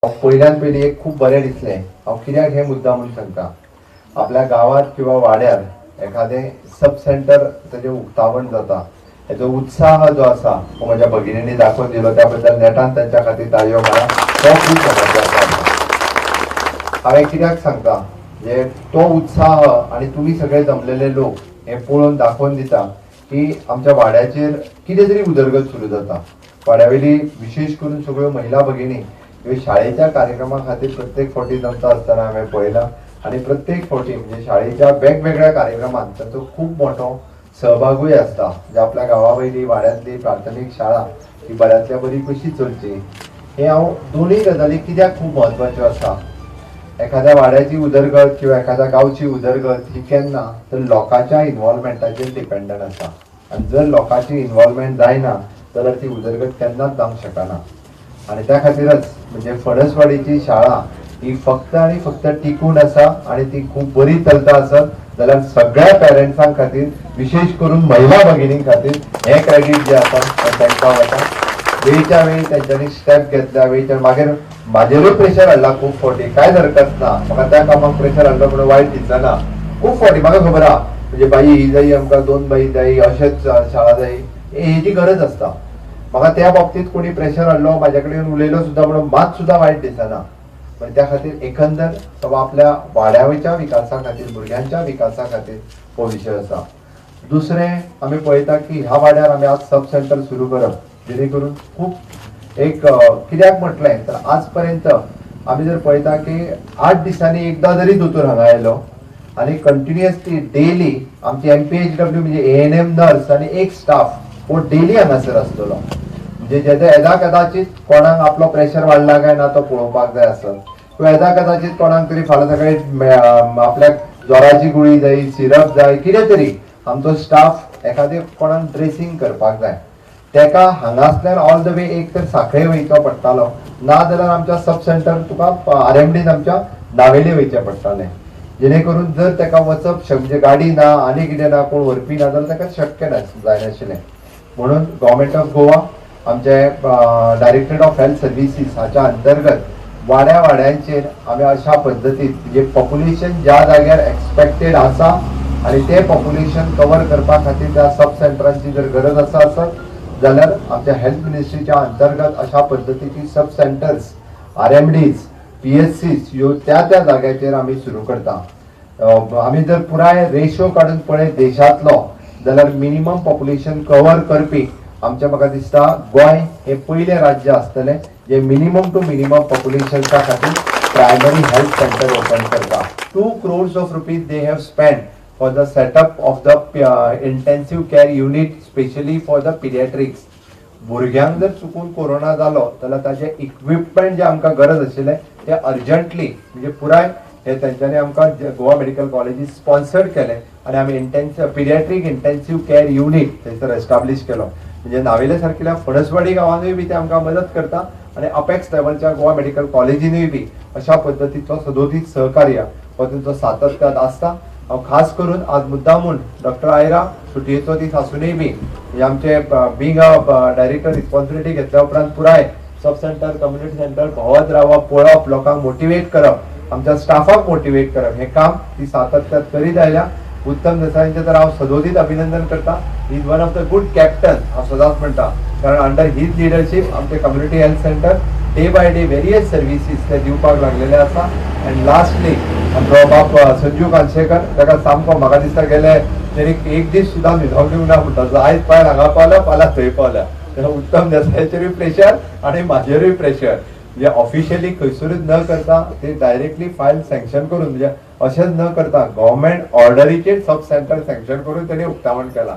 पहिल्यान पयली एक खूप बरें दिसलें. हांव कित्याक हे मुद्दा म्हणून सांगता. आपल्या गावात किंवा वाड्यार एखादें सब सेंटर ताचें उक्तावण जाता, हेजो उत्साह जो आसा तो म्हज्या भगिनींनी दाखोवन दिलो, त्या बद्दल नेटान तांच्या खातीर ताळयो मारा. तो खूब महत्वाचो आसा. हांवें कित्याक सांगता जे तो उत्साह आनी तुमी सगळे जमलेले लोक हे पळोवन दाखोवन दिता की आमच्या वाड्याचेर कितें तरी उदरगत सुरू जाता. वाड्यावेली विशेष करून सगळ्यो महिला भगिनी ह्यो शाळेच्या कार्यक्रमा खातीर प्रत्येक फावटी जमता आसतना हांवें पळयलां आनी प्रत्येक फावटी म्हणजे शाळेच्या वेगवेगळ्या कार्यक्रमांत ताचो खूब मोठो सहभागूय आसता. म्हणजे आपल्या गांवा वयली वाड्यांतली प्राथमीक शाळा ही बऱ्यांतल्या बरी कशी चलची हे हांव दोनूय गजाली कित्याक खूब म्हत्वाच्यो आसा. एखाद्या वाड्याची उदरगत किंवा एखाद्या गांवची उदरगत ही केन्ना तर लोकांच्या इन्वॉल्वमेंटाचेर डिपेंडंट आसा. आनी जर लोकांची इन्वॉल्वमेंट जायना जाल्यार ती उदरगत केन्नाच जावंक शकना. आणि त्या खातीरच म्हणजे फणसवाडीची शाळा ही फक्त आणि फक्त टिकून आसा आणि ती खूप बरी चलता आसत जाल्यार सगळ्या पेरंट्सां खातीर विशेष करून महिला भगिनीं खातीर हे क्रेडीट जे आसा ते तांकां वता. वेळच्या वेळी तेंच्यांनी स्टेप घेतल्या, वेळच्या मागीर म्हाजेरूय प्रेशर हाडला खूब फावटी. कांय हरकत ना, म्हाका त्या कामाक प्रेशर हाडलो म्हणून वायट दिसना. खूब फावटी म्हाका खबर आहा म्हणजे बाई ही जायी आमकां 2 बाई जायी, अशेंच शाळा जायी, हेजी गरज आसता. म्हाका त्या बाबतीत कोणी प्रेशर हाडलो, म्हाजे कडेन उलयलो सुद्दां म्हणून मात सुद्दां वायट दिसना. पण त्या खातीर एकंदर तो आपल्या वाड्यावयच्या विकासा खातीर, भुरग्यांच्या विकासा खातीर हो विशय आसा. दुसरें आमी पळयता की ह्या वाड्यार आमी आज सब सेंटर सुरू करप, जेणे करून खूब एक कित्याक म्हटलें तर आज पर्यंत आमी जर पळयता की 8 दिसांनी एकदां जरी दोतोर हांगा आयलो आनी कंटिन्युअसली डेली आमची MPHW म्हणजे ANM नर्स आनी एक स्टाफ हो डेली हांगासर आसतलो. म्हणजे जेजे येदा कदाचित कोणाक आपलो प्रेशर वाडला काय ना तो पळोवपाक जाय आसत, किंवा येदा कदाचित कोणाक तरी फाल्यां सकाळी आपल्याक ज्वराची गुळी जाय, सिरप जाय, कितें तरी आमचो स्टाफ एखादे कोणाक ड्रेसिंग करपाक जाय, तेका हांगासल्यान ऑल द वे एक तर सांखळे वयचो पडटालो, ना जाल्यार आमच्या सब सेंटर तुका RMDन आमच्या नावेली वयचें पडटालें. जेणे करून जर तेका वचप म्हणजे गाडी ना आनी कितें ना कोण व्हरपी ना जाल्यार तेका शक्य जायनाशिल्लें. म्हणून गव्हर्मेंट ऑफ गोवा आमचे डायरेक्टरेट ऑफ हेल्थ सर्विसीस हाच्या अंतर्गत वाड्या वाड्यांचेर आमी अशा पद्दतीन म्हणजे पॉप्युलेशन ज्या जाग्यार एक्सपेक्टेड आसा आनी ते पॉप्युलेशन कवर करपा खातीर त्या सब सेंटरांची जर गरज आसा आसत जाल्यार आमच्या हेल्थ मिनिस्ट्रीच्या अंतर्गत अशा पद्दतीची सब सेंटर्स, RMDs, PSCs ह्यो त्या त्या जाग्याचेर आमी सुरू करता. आमी जर पुराय रेशो काडून पळयत देशांतलो जाल्यार मिनिमम पॉप्युलेशन कवर करपी आमच्या म्हाका दिसता गोंय हे पयले राज्य आसतलें जे मिनिमम टू मिनिमम पॉप्युलेशनच्या खातीर प्रायमरी हेल्थ सेंटर ओपन करता. 2 crores of rupees they have spent for the setup of the intensive care unit specially for the pediatrics. भुरग्यांक जर चुकून कोरोना जालो जाल्यार ताजे इक्विपमेंट जे आमकां गरज आशिल्ले ते अर्जंटली म्हणजे पुराय हे तेंच्यांनी आमकां गोवा मेडिकल कॉलेजीस स्पॉन्सर्ड केले आनी आमी पिडियाट्रीक इंटेन्सिव्ह केअर युनिट थंयसर एस्टाब्लीश केलो. म्हणजे नावेले सारकिल्या फणसवाडी गांवांनूय बी ते आमकां मदत करता आनी अपेक्स लेवलच्या गोवा मेडिकल कॉलेजीनूय बी अशा पद्दतीचो सदोदीत सहकार्य हो तेंचो सातत्यात आसता. हांव खास करून आज मुद्दामून डॉक्टर आयरा सुटयेचो दीस आसूनय बी म्हणजे आमचे बींग अ डायरेक्टर रिस्पॉन्सिबिलिटी घेतल्या उपरांत पुराय सब सेंटर, कम्युनिटी सेंटर भोंवत रावप, पळप, लोकांक मोटिवेट करप, आमच्या स्टाफाक मोटिवेट करप हे काम ती सातत्यात करीत आयल्या. उत्तम देसाईंचे तर हांव सदोदीत अभिनंदन करता. He is one of the good captain हांव सदांच म्हणटा, कारण अंडर हीज लिडरशीप आमचे community health centre day by day various services ते दिवपाक लागलेले आसा. अँड लास्टली आमचो बाप संजू कांशेकर ताका सामको म्हाका दिसता गेले तरी एक दीस सुद्दां न्हिदोंक दिवना म्हणटा. आयज पाय हांगा पावल्या, फाल्यां थंय पावल्या. उत्तम देसाईचेरूय प्रेशर आनी म्हाजेरूय प्रेशर. म्हणजे ऑफिशियली खंयसरूच न करता ते डायरेक्टली फायल सँक्शन करून म्हणजे अशेंच न करता गव्हर्मेंट ऑर्डरीचेर सब सेंटर सँक्शन करून त्यांनी उक्तावण केला.